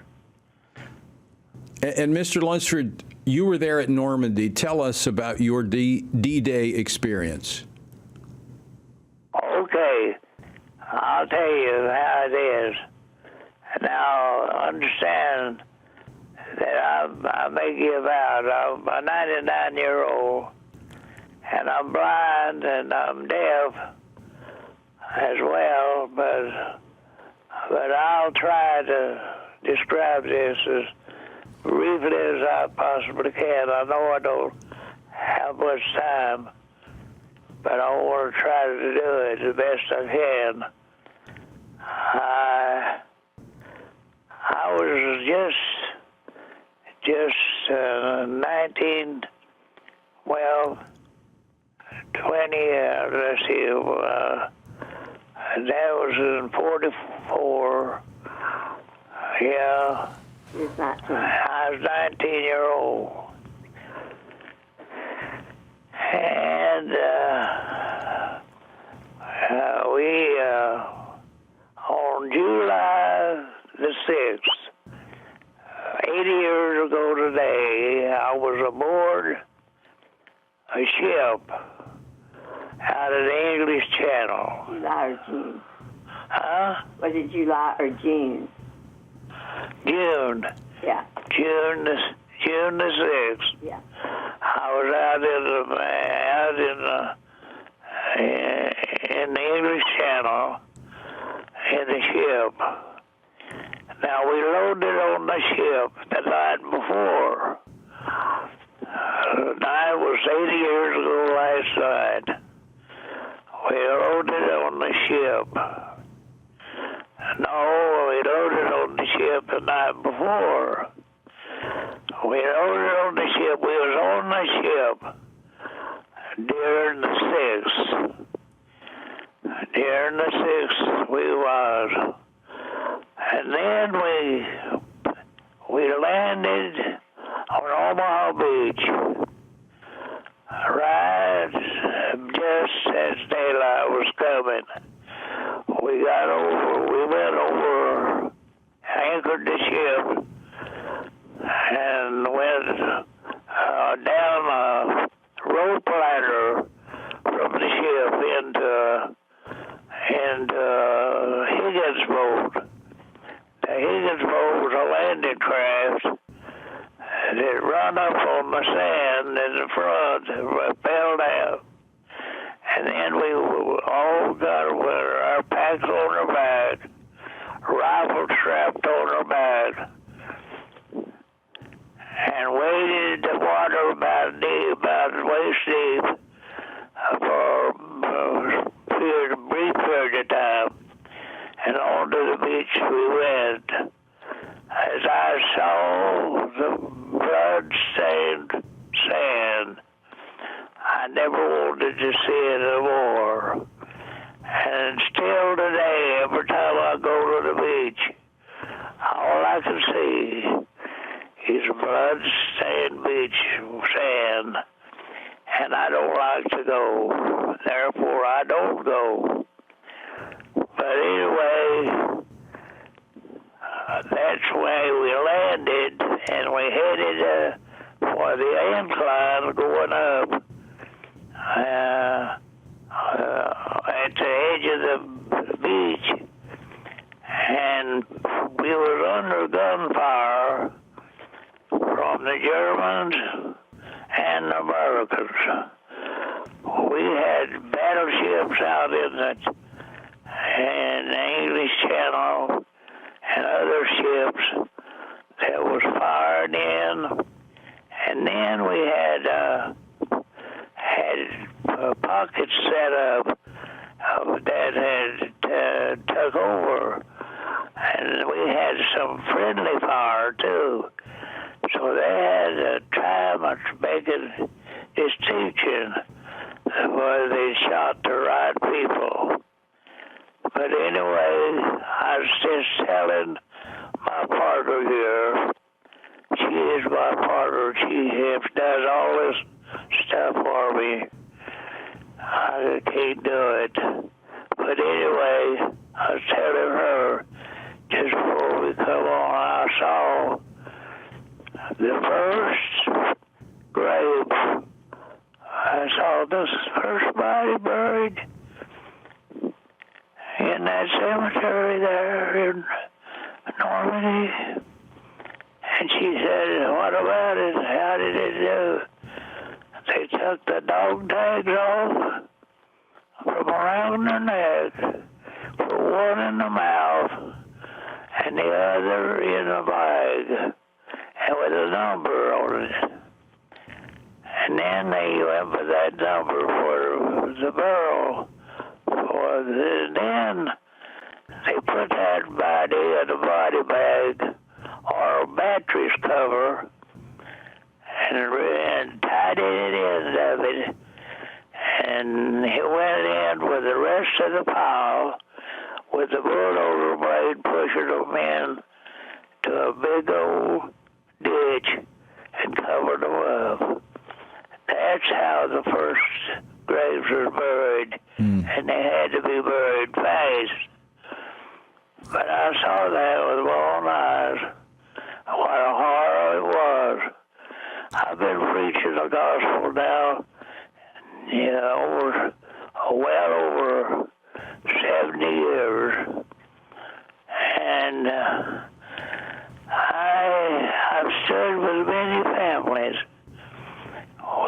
And Mr. Lunsford, you were there at Normandy. Tell us about your D-Day experience. Okay, I'll tell you how it is. Now, understand that I make you about, I'm a 99-year-old, and I'm blind and I'm deaf as well, but I'll try to describe this as briefly as I possibly can. I know I don't have much time, but I want to try to do it the best I can. I was just 20, let's see, that was in 44, yeah. I was 19-year-old, and we, on July the 6th, 80 years ago today, I was aboard a ship out of the English Channel. July or June? Huh? Was it July or June? June. Yeah. June the 6th. Yeah. I was out in the English Channel, in the ship. Now, we loaded on the ship the night before. The night was 80 years ago last night. We loaded on the ship. No, we loaded on the ship the night before. We loaded on the ship. We was on the ship during the 6th. During the 6th, we was. And then we landed on Omaha Beach. Right just as daylight was coming. We went over, anchored the ship, and went down a rope ladder from the ship into Higgins' boat. The Higgins boat was a landing craft. It run up on the sand in the front and fell down. And then we all got our packs on our back, rifles strapped on our back, and waded the water about waist deep for a brief period of time. And onto the beach we went. As I saw the blood-stained sand, I never wanted to see it anymore. And still today, every time I go to the beach, all I can see is blood-stained beach sand. And I don't like to go. Therefore, I don't go. But anyway, that's where we landed, and we headed for the incline going up at the edge of the beach. And we was under gunfire from the Germans and the Americans. We had battleships out in the English Channel and other ships that was fired in. And then we had pockets set up that had took over. And we had some friendly fire, too. So they had a time of making distinction where they shot the right people. But anyway, I was just telling my partner here, she is my partner, she does all this stuff for me. I can't do it. But anyway, I was telling her, just before we come on, I saw the first grave. I saw this first body buried in that cemetery there in Normandy. And she said, what about it? How did it do? They took the dog tags off from around the neck, put one in the mouth and the other in the bag, and with a number on it. And then they went with that number for the burial. Then they put that body in a body bag or a mattress cover and tied it in of it. And he went in with the rest of the pile with the bulldozer blade pushing them in to a big old ditch and covered them up. That's how the first graves were buried, and they had to be buried fast. But I saw that with my own eyes. What a horror it was. I've been preaching the gospel now, well over 70 years. And I've stood with many families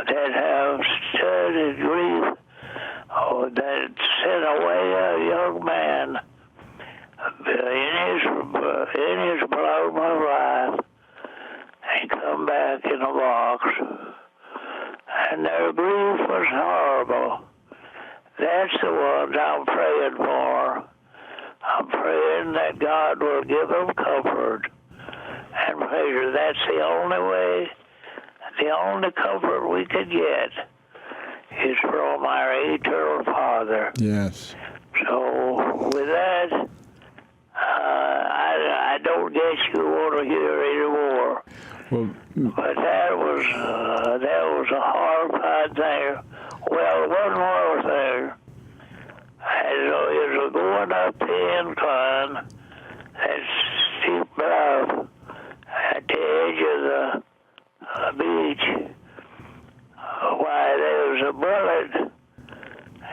that have stood in grief, that sent away a young man in his blood my life and come back in a box. And their grief was horrible. That's the ones I'm praying for. I'm praying that God will give them comfort and pleasure. That's the only way, the only comfort we could get is from our eternal Father. Yes. So with that, I don't guess you want to hear anymore. Well, but that was a horrifying thing. Well, one more thing. As we're going up the incline, that steep bluff at the edge of the beach, why there was a bullet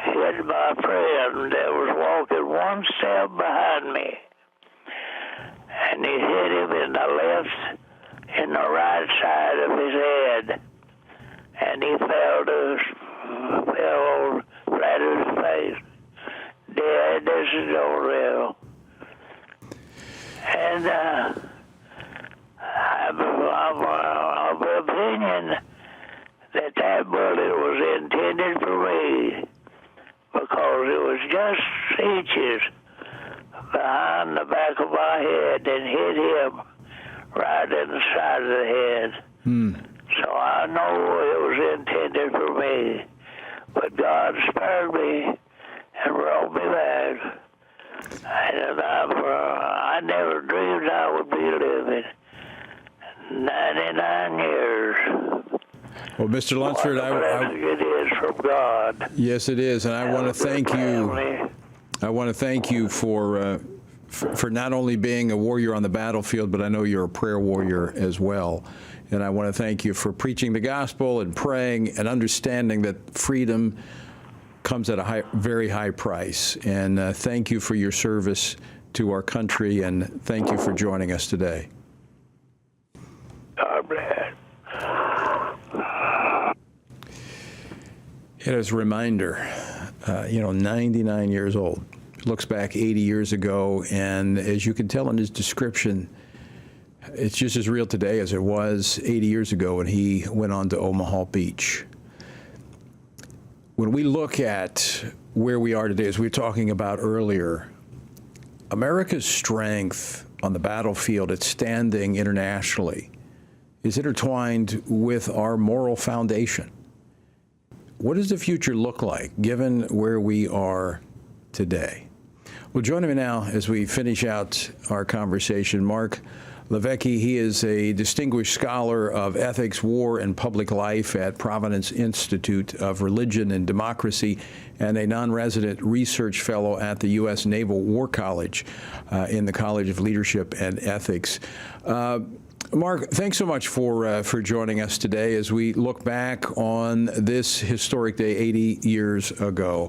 hit my friend that was walking one step behind me, and he hit him in the right side of his head, and he fell flat on his face. Dead, this is all real. And I'm of the opinion that bullet was intended for me, because it was just inches behind the back of my head and hit him right in the side of the head. So I know it was intended for me, but God spared me and brought me back. And I never dreamed I would be living 99 years. Well, Mr. Lunsford, it is from God. Yes, it is, and I want to thank you. I want to thank you for not only being a warrior on the battlefield, but I know you're a prayer warrior as well. And I want to thank you for preaching the gospel and praying and understanding that freedom comes at a very high price. And thank you for your service to our country, and thank you for joining us today. God bless. As a reminder, 99 years old. Looks back 80 years ago, and as you can tell in his description, it's just as real today as it was 80 years ago when he went on to Omaha Beach. When we look at where we are today, as we were talking about earlier, America's strength on the battlefield, its standing internationally, is intertwined with our moral foundation. What does the future look like, given where we are today? Well, joining me now as we finish out our conversation, Mark Levesque. He is a distinguished scholar of ethics, war, and public life at Providence Institute of Religion and Democracy, and a non-resident research fellow at the U.S. Naval War College in the College of Leadership and Ethics. Mark, thanks so much for joining us today as we look back on this historic day 80 years ago.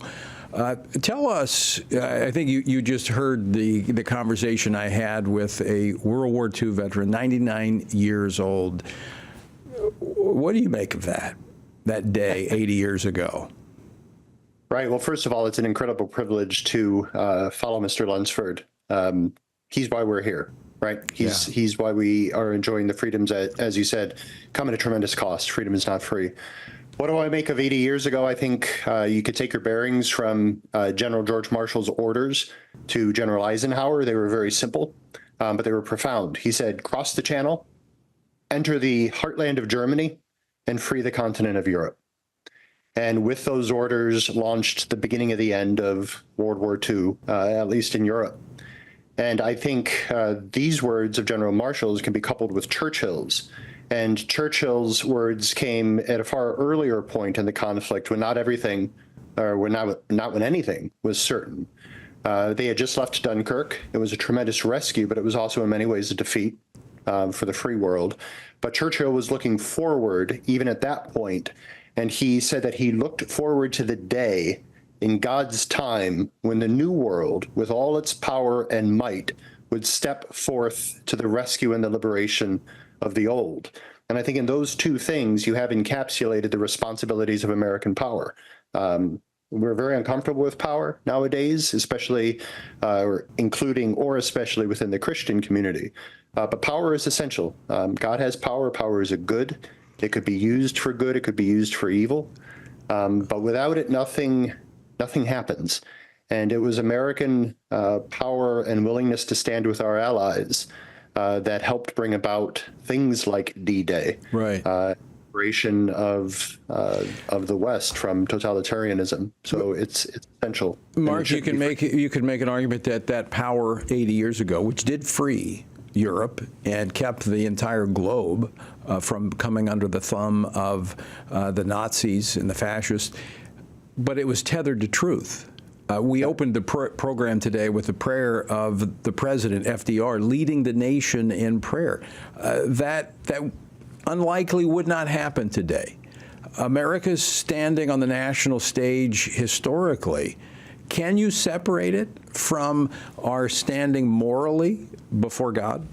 Tell us, I think you just heard the conversation I had with a World War II veteran, 99 years old. What do you make of that day 80 years ago? Right. Well, first of all, it's an incredible privilege to follow Mr. Lunsford. He's why we're here, right? He's why we are enjoying the freedoms that, as you said, come at a tremendous cost. Freedom is not free. What do I make of 80 years ago? I think you could take your bearings from General George Marshall's orders to General Eisenhower. They were very simple, but they were profound. He said, cross the channel, enter the heartland of Germany, and free the continent of Europe. And with those orders launched the beginning of the end of World War II, at least in Europe. And I think these words of General Marshall's can be coupled with Churchill's. And Churchill's words came at a far earlier point in the conflict when not everything, or not when anything was certain. They had just left Dunkirk. It was a tremendous rescue, but it was also in many ways a defeat for the free world. But Churchill was looking forward even at that point, and he said that he looked forward to the day in God's time when the new world, with all its power and might, would step forth to the rescue and the liberation of the old. And I think in those two things, you have encapsulated the responsibilities of American power. We're very uncomfortable with power nowadays, especially or including or especially within the Christian community. But power is essential. God has power. Power is a good. It could be used for good. It could be used for evil. But without it, nothing happens. And it was American power and willingness to stand with our allies that helped bring about things like D-Day. Right. Liberation of the West from totalitarianism. So it's essential. Mark, you can make an argument that power 80 years ago, which did free Europe and kept the entire globe from coming under the thumb of the Nazis and the fascists, but it was tethered to truth. We opened the program today with the prayer of the president, FDR, leading the nation in prayer. That unlikely would not happen today. America's standing on the national stage historically. Can you separate it from our standing morally before God?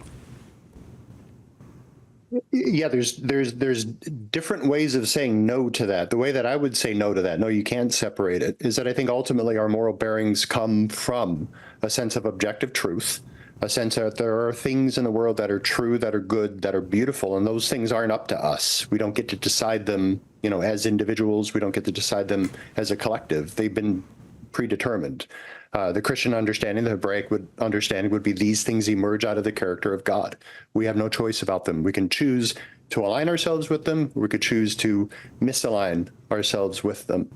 Yeah, there's different ways of saying no to that. The way that I would say no to that, no, you can't separate it, is that I think ultimately our moral bearings come from a sense of objective truth, a sense that there are things in the world that are true, that are good, that are beautiful, and those things aren't up to us. We don't get to decide them, as individuals. We don't get to decide them as a collective. They've been predetermined. The Christian understanding, the Hebraic understanding would be these things emerge out of the character of God. We have no choice about them. We can choose to align ourselves with them. Or we could choose to misalign ourselves with them.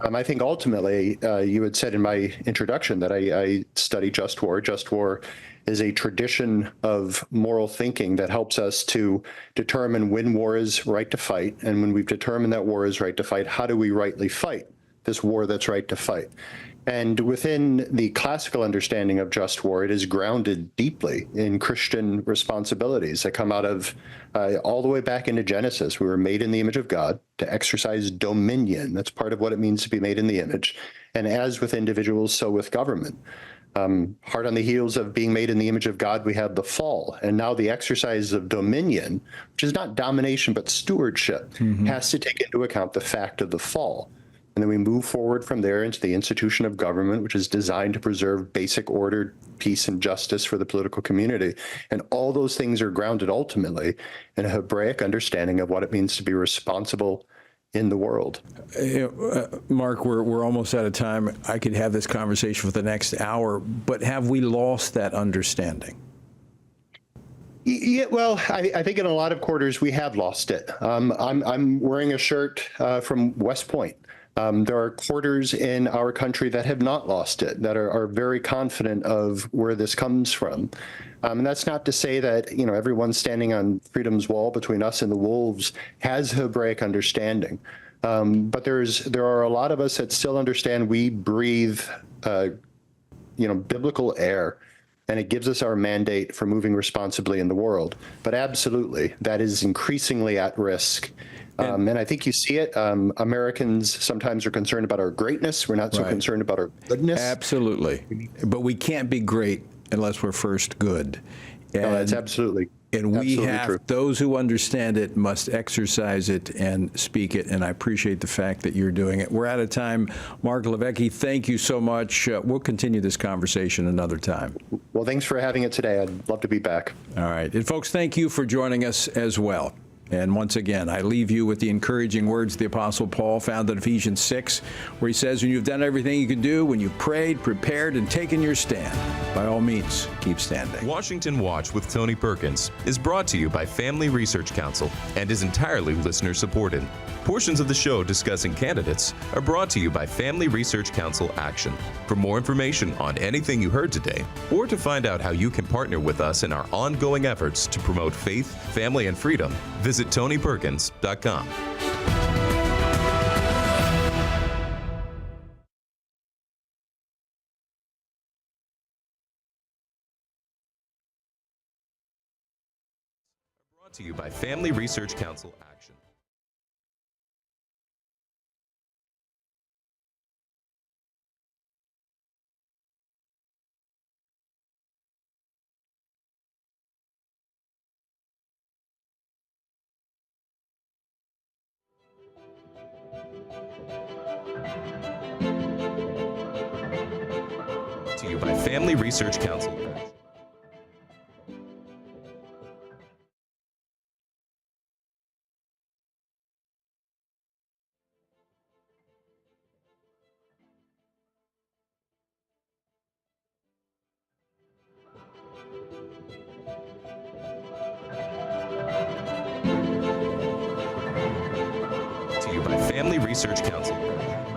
I think ultimately, you had said in my introduction that I study just war. Just war is a tradition of moral thinking that helps us to determine when war is right to fight. And when we've determined that war is right to fight, how do we rightly fight this war that's right to fight? And within the classical understanding of just war, it is grounded deeply in Christian responsibilities that come out of all the way back into Genesis. We were made in the image of God to exercise dominion. That's part of what it means to be made in the image. And as with individuals, so with government. Hard on the heels of being made in the image of God, we have the fall. And now the exercise of dominion, which is not domination, but stewardship, has to take into account the fact of the fall. And then we move forward from there into the institution of government, which is designed to preserve basic order, peace, and justice for the political community. And all those things are grounded ultimately in a Hebraic understanding of what it means to be responsible in the world. Mark, we're almost out of time. I could have this conversation for the next hour, but have we lost that understanding? Yeah, well, I think in a lot of quarters we have lost it. I'm wearing a shirt from West Point. There are quarters in our country that have not lost it, that are very confident of where this comes from. And that's not to say that, everyone standing on freedom's wall between us and the wolves has Hebraic understanding. But there are a lot of us that still understand we breathe, biblical air, and it gives us our mandate for moving responsibly in the world. But absolutely, that is increasingly at risk. And I think you see it. Americans sometimes are concerned about our greatness. We're not so concerned about our goodness. Absolutely. But we can't be great unless we're first good. And, that's absolutely. And we absolutely have, true. Those who understand it must exercise it and speak it. And I appreciate the fact that you're doing it. We're out of time. Mark Levesque, thank you so much. We'll continue this conversation another time. Well, thanks for having it today. I'd love to be back. All right. And folks, thank you for joining us as well. And once again, I leave you with the encouraging words of the Apostle Paul found in Ephesians 6, where he says, when you've done everything you can do, when you've prayed, prepared, and taken your stand, by all means, keep standing. Washington Watch with Tony Perkins is brought to you by Family Research Council and is entirely listener-supported. Portions of the show discussing candidates are brought to you by Family Research Council Action. For more information on anything you heard today, or to find out how you can partner with us in our ongoing efforts to promote faith, family, and freedom, visit TonyPerkins.com. Brought to you by Family Research Council Action. To you by Family Research Council. To you by Family Research Council.